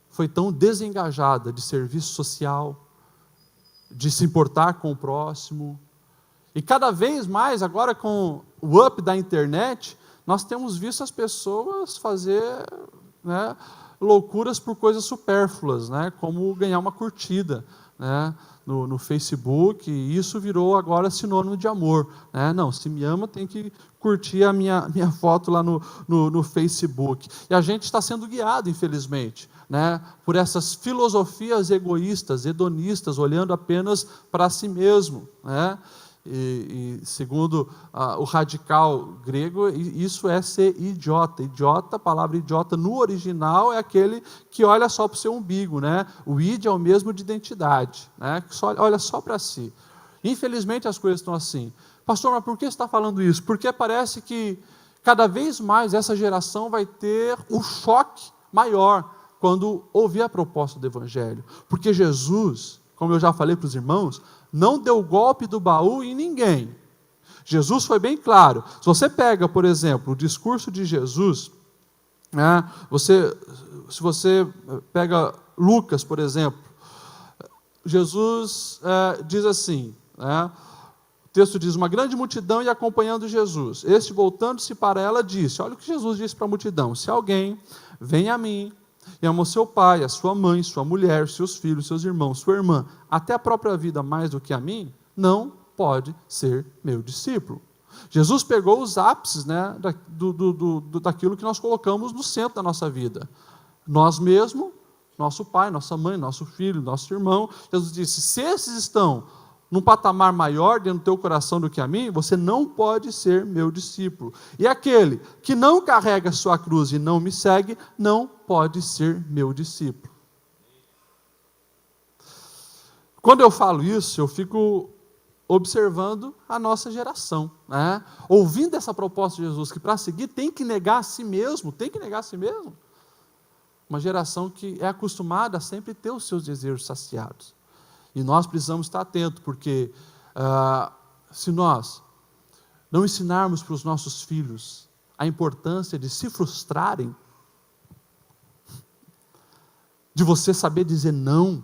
foi tão desengajada de serviço social, de se importar com o próximo. E cada vez mais, agora com o up da internet, nós temos visto as pessoas fazer, né, loucuras por coisas supérfluas, né, como ganhar uma curtida, né, no Facebook, e isso virou agora sinônimo de amor. Né? Não, se me ama tem que curtir a minha foto lá no Facebook. E a gente está sendo guiado, infelizmente, né, por essas filosofias egoístas, hedonistas, olhando apenas para si mesmo, né? E segundo o radical grego, isso é ser idiota. Idiota, a palavra idiota no original é aquele que olha só para o seu umbigo, né? O id é o mesmo de identidade, né? Que olha só para si. Infelizmente as coisas estão assim. Pastor, mas por que você está falando isso? Porque parece que cada vez mais essa geração vai ter um choque maior quando ouvir a proposta do Evangelho. Porque Jesus, como eu já falei para os irmãos, não deu golpe do baú em ninguém. Jesus foi bem claro. Se você pega, por exemplo, o discurso de Jesus, né, se você pega Lucas, por exemplo, Jesus diz assim, né, o texto diz: uma grande multidão ia acompanhando Jesus. Este, voltando-se para ela, disse, olha o que Jesus disse para a multidão: se alguém vem a mim e ama o seu pai, a sua mãe, sua mulher, seus filhos, seus irmãos, sua irmã, até a própria vida mais do que a mim, não pode ser meu discípulo. Jesus pegou os ápices, né, daquilo que nós colocamos no centro da nossa vida. Nós mesmos, nosso pai, nossa mãe, nosso filho, nosso irmão. Jesus disse: se esses estão num patamar maior dentro do teu coração do que a mim, você não pode ser meu discípulo. E aquele que não carrega a sua cruz e não me segue, não pode ser meu discípulo. Quando eu falo isso, eu fico observando a nossa geração, né? Ouvindo essa proposta de Jesus, que para seguir tem que negar a si mesmo, Uma geração que é acostumada a sempre ter os seus desejos saciados. E nós precisamos estar atentos, porque se nós não ensinarmos para os nossos filhos a importância de se frustrarem, de você saber dizer não,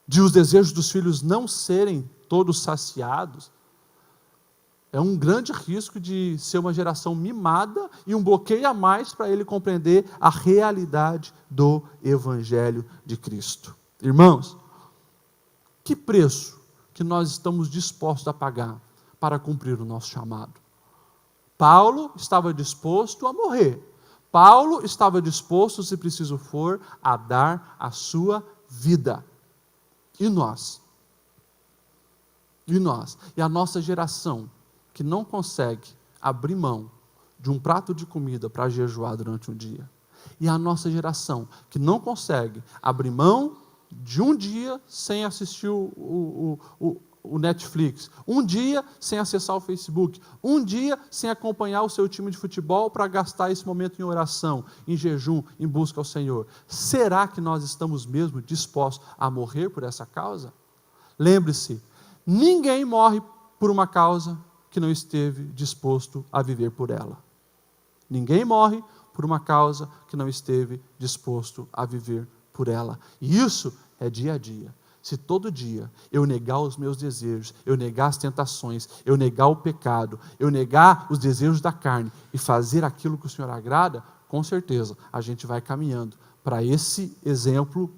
de os desejos dos filhos não serem todos saciados, é um grande risco de ser uma geração mimada e um bloqueio a mais para ele compreender a realidade do Evangelho de Cristo. Irmãos, que preço que nós estamos dispostos a pagar para cumprir o nosso chamado? Paulo estava disposto a morrer. Paulo estava disposto, se preciso for, a dar a sua vida. E nós? E nós? E a nossa geração, que não consegue abrir mão de um prato de comida para jejuar durante um dia. E a nossa geração, que não consegue abrir mão de um dia sem assistir o Netflix, um dia sem acessar o Facebook, um dia sem acompanhar o seu time de futebol para gastar esse momento em oração, em jejum, em busca ao Senhor. Será que nós estamos mesmo dispostos a morrer por essa causa? Lembre-se, ninguém morre por uma causa que não esteve disposto a viver por ela. Ninguém morre por uma causa que não esteve disposto a viver por ela. E isso é dia a dia. Se todo dia eu negar os meus desejos, eu negar as tentações, eu negar o pecado, eu negar os desejos da carne e fazer aquilo que o Senhor agrada, com certeza a gente vai caminhando para esse exemplo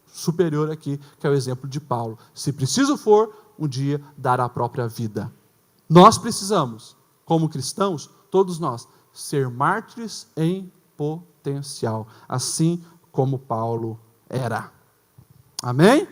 superior aqui, que é o exemplo de Paulo. Se preciso for, um dia dar a própria vida. Nós precisamos, como cristãos, todos nós, ser mártires em potencial, assim como Paulo era. Amém?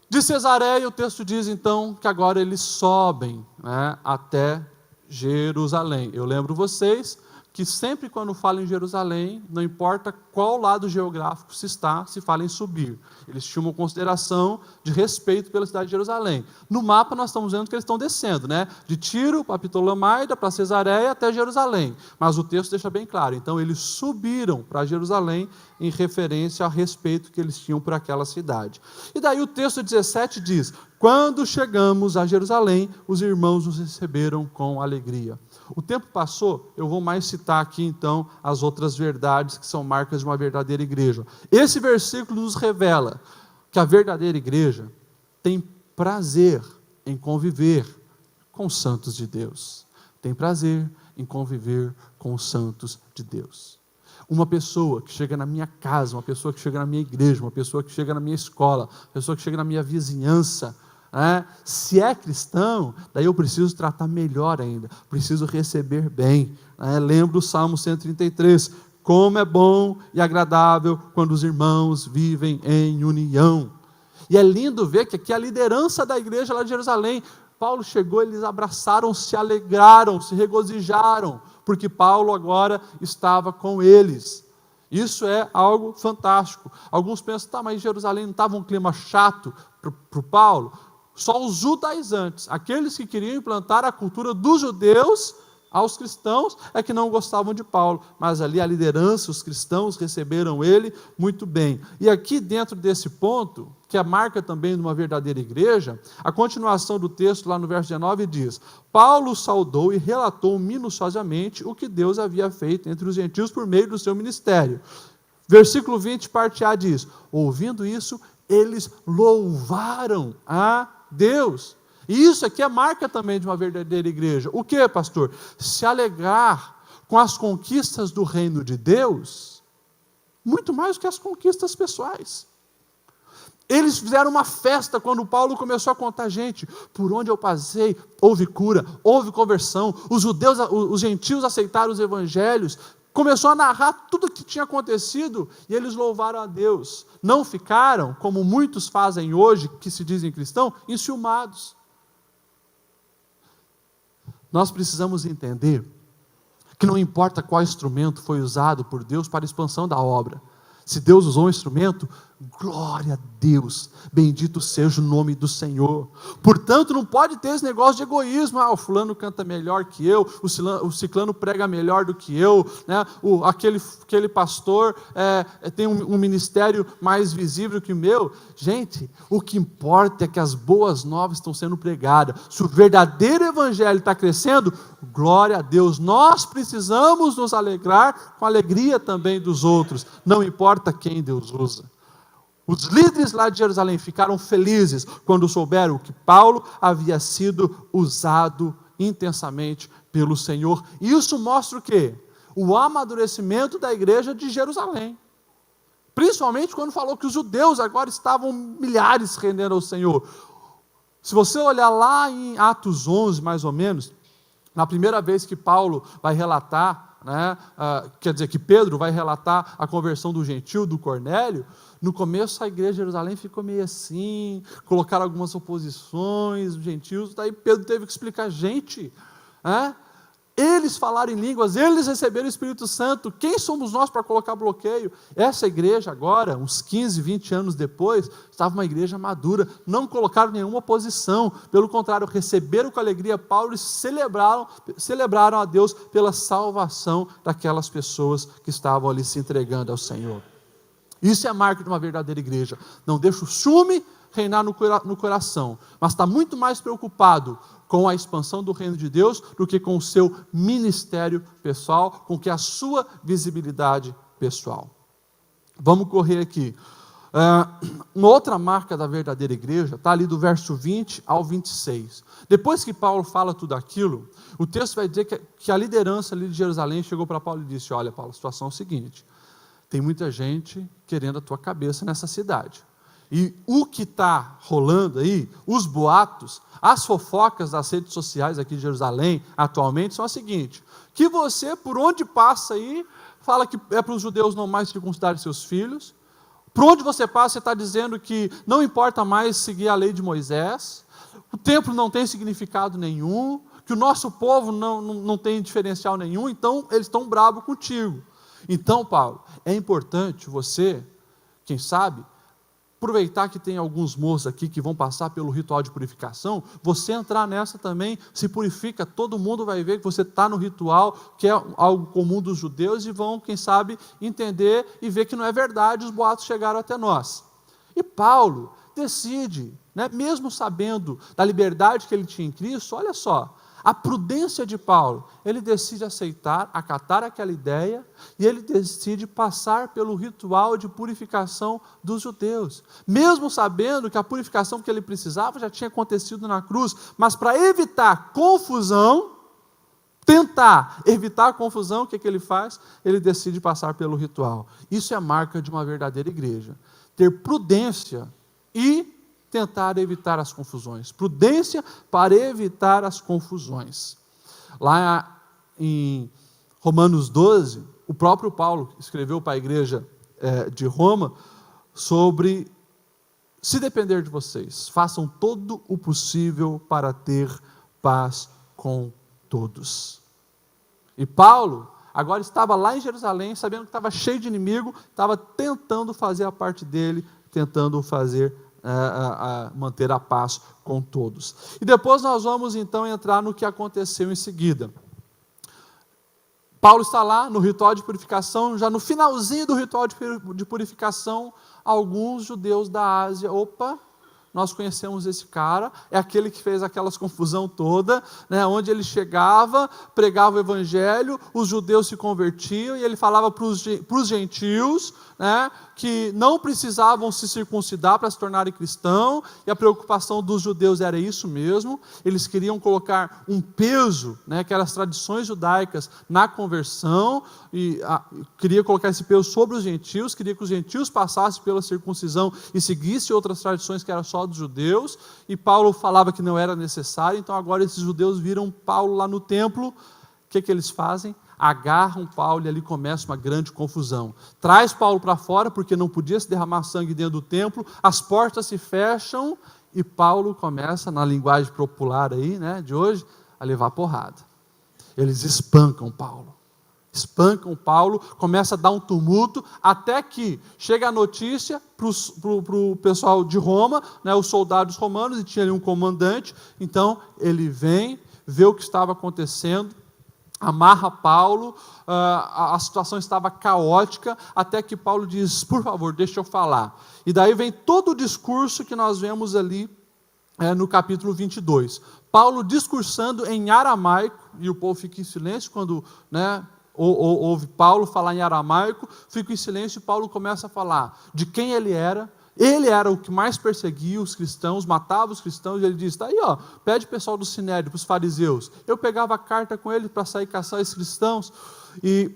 De Cesareia, o texto diz então que agora eles sobem, né, até Jerusalém. Eu lembro vocês que sempre quando fala em Jerusalém, não importa qual lado geográfico se está, se fala em subir. Eles tinham uma consideração de respeito pela cidade de Jerusalém. No mapa nós estamos vendo que eles estão descendo, né? De Tiro para Ptolemaida, para Cesareia até Jerusalém. Mas o texto deixa bem claro. Então eles subiram para Jerusalém em referência ao respeito que eles tinham por aquela cidade. E daí o texto 17 diz: quando chegamos a Jerusalém, os irmãos nos receberam com alegria. O tempo passou, eu vou mais citar aqui então as outras verdades que são marcas de uma verdadeira igreja. Esse versículo nos revela que a verdadeira igreja tem prazer em conviver com os santos de Deus. Tem prazer em conviver com os santos de Deus. Uma pessoa que chega na minha casa, uma pessoa que chega na minha igreja, uma pessoa que chega na minha escola, uma pessoa que chega na minha vizinhança, se é cristão, daí eu preciso tratar melhor ainda, preciso receber bem. Lembro o Salmo 133, como é bom e agradável quando os irmãos vivem em união. E é lindo ver que aqui a liderança da igreja lá de Jerusalém, Paulo chegou, eles abraçaram, se alegraram, se regozijaram, porque Paulo agora estava com eles. Isso é algo fantástico. Alguns pensam, tá, mas Jerusalém não estava um clima chato para o Paulo? Só os judaizantes, aqueles que queriam implantar a cultura dos judeus aos cristãos, é que não gostavam de Paulo. Mas ali a liderança, os cristãos receberam ele muito bem. E aqui dentro desse ponto, que é marca também de uma verdadeira igreja, a continuação do texto lá no verso 19 diz: Paulo saudou e relatou minuciosamente o que Deus havia feito entre os gentios por meio do seu ministério. Versículo 20, parte A diz: ouvindo isso, eles louvaram a Deus. E isso aqui é marca também de uma verdadeira igreja. O que, pastor? Se alegrar com as conquistas do reino de Deus, muito mais do que as conquistas pessoais. Eles fizeram uma festa quando Paulo começou a contar, gente, por onde eu passei, houve cura, houve conversão, os judeus, os gentios aceitaram os evangelhos, começou a narrar tudo o que tinha acontecido, e eles louvaram a Deus. Não ficaram, como muitos fazem hoje, que se dizem cristãos, enciumados. Nós precisamos entender que não importa qual instrumento foi usado por Deus para a expansão da obra. Se Deus usou um instrumento, glória a Deus, bendito seja o nome do Senhor. Portanto, não pode ter esse negócio de egoísmo, o fulano canta melhor que eu, o ciclano prega melhor do que eu, né? aquele pastor tem um ministério mais visível que o meu. Gente, o que importa é que as boas novas estão sendo pregadas. Se o verdadeiro evangelho está crescendo, glória a Deus. Nós precisamos nos alegrar com a alegria também dos outros, não importa quem Deus usa. Os líderes lá de Jerusalém ficaram felizes quando souberam que Paulo havia sido usado intensamente pelo Senhor. E isso mostra o quê? O amadurecimento da igreja de Jerusalém. Principalmente quando falou que os judeus agora estavam milhares rendendo ao Senhor. Se você olhar lá em Atos 11, mais ou menos, na primeira vez que Paulo vai relatar, quer dizer, que Pedro vai relatar a conversão do gentio, do Cornélio, no começo a igreja de Jerusalém ficou meio assim, colocaram algumas oposições, os gentios, daí Pedro teve que explicar, gente, eles falaram em línguas, eles receberam o Espírito Santo. Quem somos nós para colocar bloqueio? Essa igreja agora, uns 15, 20 anos depois, estava uma igreja madura, não colocaram nenhuma oposição, pelo contrário, receberam com alegria Paulo e celebraram a Deus pela salvação daquelas pessoas que estavam ali se entregando ao Senhor. Isso é a marca de uma verdadeira igreja. Não deixa o ciúme reinar no coração, mas está muito mais preocupado com a expansão do reino de Deus do que com o seu ministério pessoal, com que a sua visibilidade pessoal. Vamos correr aqui. Uma outra marca da verdadeira igreja está ali do verso 20 ao 26. Depois que Paulo fala tudo aquilo, o texto vai dizer que a liderança ali de Jerusalém chegou para Paulo e disse: olha, Paulo, a situação é a seguinte, tem muita gente querendo a tua cabeça nessa cidade. E o que está rolando aí, os boatos, as fofocas das redes sociais aqui de Jerusalém atualmente são a seguinte: que você, por onde passa aí, fala que é para os judeus não mais circuncidarem seus filhos, por onde você passa você está dizendo que não importa mais seguir a lei de Moisés, o templo não tem significado nenhum, que o nosso povo não tem diferencial nenhum, então eles estão bravos contigo. Então, Paulo, é importante você, quem sabe, aproveitar que tem alguns moços aqui que vão passar pelo ritual de purificação, você entrar nessa também, se purifica, todo mundo vai ver que você está no ritual, que é algo comum dos judeus, e vão, quem sabe, entender e ver que não é verdade, os boatos chegaram até nós. E Paulo decide, mesmo sabendo da liberdade que ele tinha em Cristo, olha só, a prudência de Paulo, ele decide aceitar, acatar aquela ideia, e ele decide passar pelo ritual de purificação dos judeus, mesmo sabendo que a purificação que ele precisava já tinha acontecido na cruz, mas para evitar confusão, tentar evitar a confusão, o que ele faz? Ele decide passar pelo ritual. Isso é a marca de uma verdadeira igreja, ter prudência e tentar evitar as confusões. Prudência para evitar as confusões. Lá em Romanos 12, o próprio Paulo escreveu para a igreja de Roma sobre: se depender de vocês, façam todo o possível para ter paz com todos. E Paulo agora estava lá em Jerusalém, sabendo que estava cheio de inimigo, estava tentando fazer a parte dele, tentando manter a paz com todos. E depois nós vamos então entrar no que aconteceu em seguida. Paulo está lá no ritual de purificação, já no finalzinho do ritual de purificação, alguns judeus da Ásia, nós conhecemos esse cara, é aquele que fez aquelas confusão toda, onde ele chegava, pregava o evangelho, os judeus se convertiam, e ele falava para os gentios, que não precisavam se circuncidar para se tornarem cristãos, e a preocupação dos judeus era isso mesmo, eles queriam colocar um peso, que eram as tradições judaicas, na conversão, e queria colocar esse peso sobre os gentios, queria que os gentios passassem pela circuncisão e seguissem outras tradições que eram só dos judeus, e Paulo falava que não era necessário. Então agora esses judeus viram Paulo lá no templo, o que eles fazem? Agarram Paulo e ali começa uma grande confusão. Traz Paulo para fora, porque não podia se derramar sangue dentro do templo, as portas se fecham, e Paulo começa, na linguagem popular aí, de hoje, a levar porrada. Eles espancam Paulo, começa a dar um tumulto, até que chega a notícia para o pessoal de Roma, os soldados romanos, e tinha ali um comandante. Então ele vem, vê o que estava acontecendo, amarra Paulo, a situação estava caótica, até que Paulo diz: por favor, deixa eu falar. E daí vem todo o discurso que nós vemos ali no capítulo 22. Paulo discursando em aramaico, e o povo fica em silêncio quando ouve Paulo falar em aramaico, fica em silêncio, e Paulo começa a falar de quem ele era o que mais perseguia os cristãos, matava os cristãos, e ele diz: está aí, pede o pessoal do Sinédrio, para os fariseus, eu pegava a carta com ele para sair caçar esses cristãos. E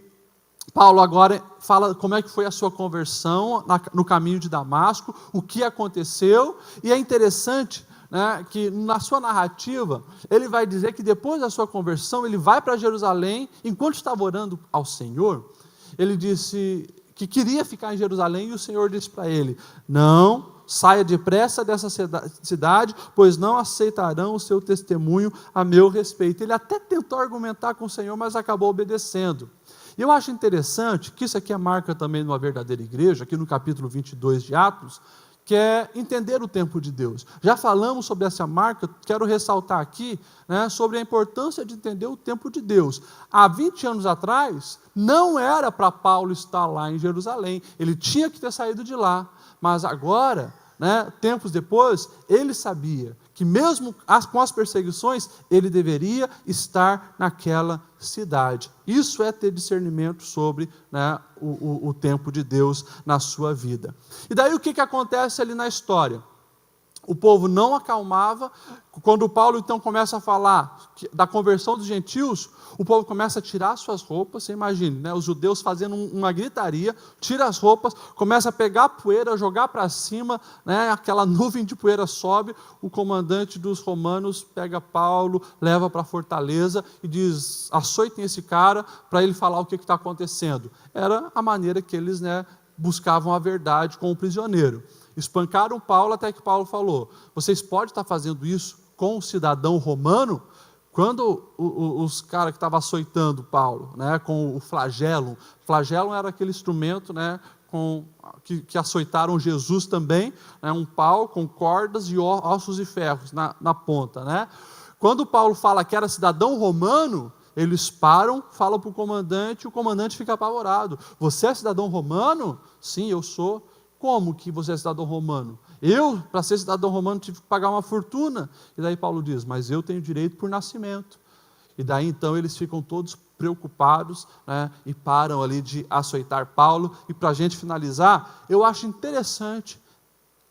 Paulo agora fala como é que foi a sua conversão no caminho de Damasco, o que aconteceu, e é interessante, que na sua narrativa, ele vai dizer que depois da sua conversão, ele vai para Jerusalém, enquanto estava orando ao Senhor, ele disse que queria ficar em Jerusalém, e o Senhor disse para ele: não, saia depressa dessa cidade, pois não aceitarão o seu testemunho a meu respeito. Ele até tentou argumentar com o Senhor, mas acabou obedecendo. E eu acho interessante que isso aqui é marca também de uma verdadeira igreja, aqui no capítulo 22 de Atos, que é entender o tempo de Deus. Já falamos sobre essa marca, quero ressaltar aqui, sobre a importância de entender o tempo de Deus. Há 20 anos atrás, não era para Paulo estar lá em Jerusalém, ele tinha que ter saído de lá, mas agora, tempos depois, ele sabia que mesmo com as perseguições, ele deveria estar naquela cidade. Isso é ter discernimento sobre o tempo de Deus na sua vida. E daí o que acontece ali na história? O povo não acalmava. Quando Paulo então começa a falar da conversão dos gentios, o povo começa a tirar suas roupas. Você imagine, os judeus fazendo uma gritaria, tira as roupas, começa a pegar a poeira, jogar para cima, aquela nuvem de poeira sobe, o comandante dos romanos pega Paulo, leva para a fortaleza e diz: açoitem esse cara, para ele falar o que está acontecendo. Era a maneira que eles buscavam a verdade com o prisioneiro. Espancaram Paulo até que Paulo falou: vocês podem estar fazendo isso com um cidadão romano? Quando os caras que estavam açoitando Paulo, com o flagelo era aquele instrumento que açoitaram Jesus também, um pau com cordas e ossos e ferros na ponta. Quando Paulo fala que era cidadão romano, eles param, falam para o comandante fica apavorado. Você é cidadão romano? Sim, eu sou. Como que você é cidadão romano? Eu, para ser cidadão romano, tive que pagar uma fortuna. E daí Paulo diz: mas eu tenho direito por nascimento. E daí então eles ficam todos preocupados, e param ali de açoitar Paulo. E para a gente finalizar, eu acho interessante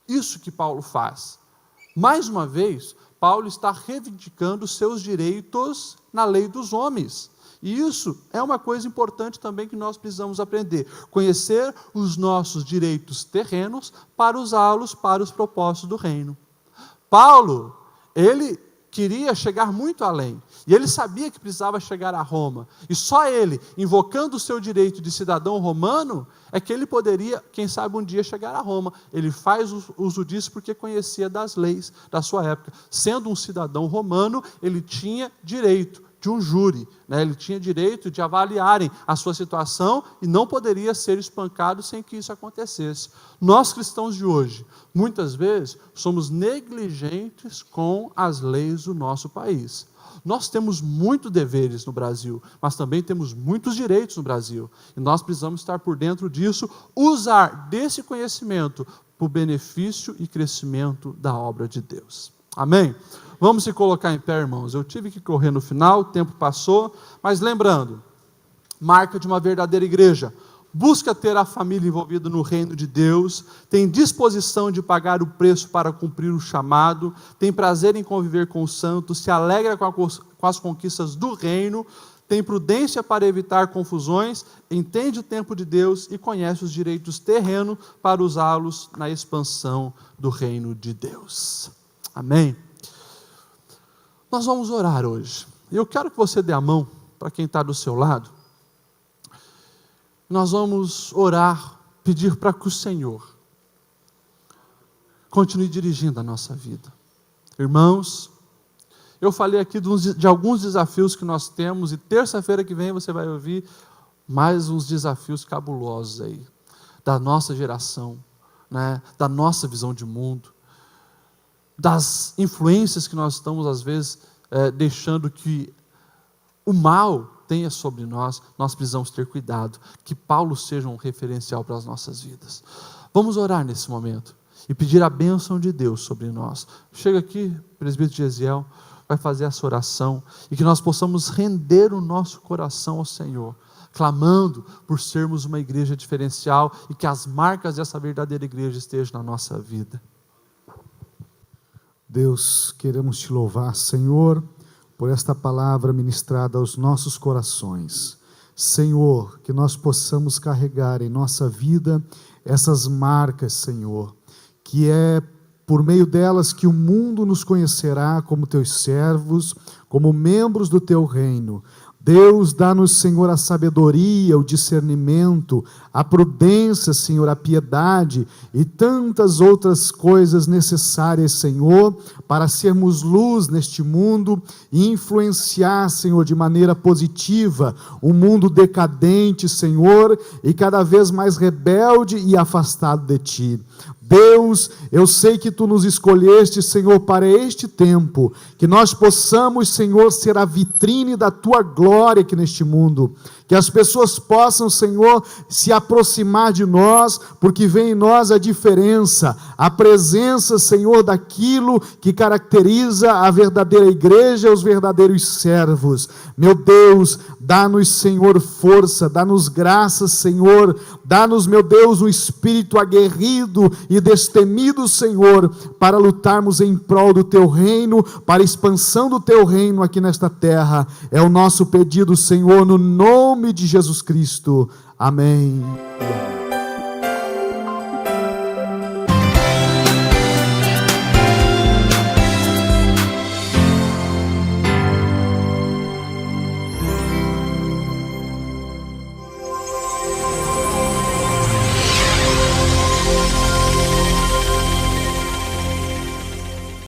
isso que Paulo faz. Mais uma vez, Paulo está reivindicando seus direitos na lei dos homens. E isso é uma coisa importante também que nós precisamos aprender. Conhecer os nossos direitos terrenos para usá-los para os propósitos do reino. Paulo, ele queria chegar muito além. E ele sabia que precisava chegar a Roma. E só ele, invocando o seu direito de cidadão romano, é que ele poderia, quem sabe, um dia chegar a Roma. Ele faz uso disso porque conhecia das leis da sua época. Sendo um cidadão romano, ele tinha direito de um júri, ele tinha direito de avaliarem a sua situação e não poderia ser espancado sem que isso acontecesse. Nós cristãos de hoje, muitas vezes, somos negligentes com as leis do nosso país. Nós temos muitos deveres no Brasil, mas também temos muitos direitos no Brasil, e nós precisamos estar por dentro disso, usar desse conhecimento para o benefício e crescimento da obra de Deus. Amém? Vamos se colocar em pé, irmãos. Eu tive que correr no final, o tempo passou, mas lembrando, marca de uma verdadeira igreja: busca ter a família envolvida no reino de Deus, tem disposição de pagar o preço para cumprir o chamado, tem prazer em conviver com os santos, se alegra com as conquistas do reino, tem prudência para evitar confusões, entende o tempo de Deus e conhece os direitos terrenos para usá-los na expansão do reino de Deus. Amém? Nós vamos orar hoje. Eu quero que você dê a mão para quem está do seu lado. Nós vamos orar, pedir para que o Senhor continue dirigindo a nossa vida. Irmãos, eu falei aqui de alguns desafios que nós temos, e terça-feira que vem você vai ouvir mais uns desafios cabulosos aí, da nossa geração, da nossa visão de mundo, das influências que nós estamos, às vezes, deixando que o mal tenha sobre nós. Nós precisamos ter cuidado, que Paulo seja um referencial para as nossas vidas. Vamos orar nesse momento e pedir a bênção de Deus sobre nós. Chega aqui, presbítero Gesiel, vai fazer essa oração, e que nós possamos render o nosso coração ao Senhor, clamando por sermos uma igreja diferencial, e que as marcas dessa verdadeira igreja estejam na nossa vida. Deus, queremos te louvar, Senhor, por esta palavra ministrada aos nossos corações. Senhor, que nós possamos carregar em nossa vida essas marcas, Senhor, que é por meio delas que o mundo nos conhecerá como teus servos, como membros do teu reino, Deus, dá-nos, Senhor, a sabedoria, o discernimento, a prudência, Senhor, a piedade e tantas outras coisas necessárias, Senhor, para sermos luz neste mundo e influenciar, Senhor, de maneira positiva um mundo decadente, Senhor, e cada vez mais rebelde e afastado de Ti. Deus, eu sei que Tu nos escolheste, Senhor, para este tempo, que nós possamos, Senhor, ser a vitrine da Tua glória aqui neste mundo, que as pessoas possam, Senhor, se aproximar de nós, porque vem em nós a diferença, a presença, Senhor, daquilo que caracteriza a verdadeira igreja, os verdadeiros servos. Meu Deus, dá-nos, Senhor, força, dá-nos graças, Senhor, dá-nos, meu Deus, um espírito aguerrido e destemido, Senhor, para lutarmos em prol do Teu reino, para a expansão do Teu reino aqui nesta terra. É o nosso pedido, Senhor, no nome de Jesus Cristo. Amém e amém.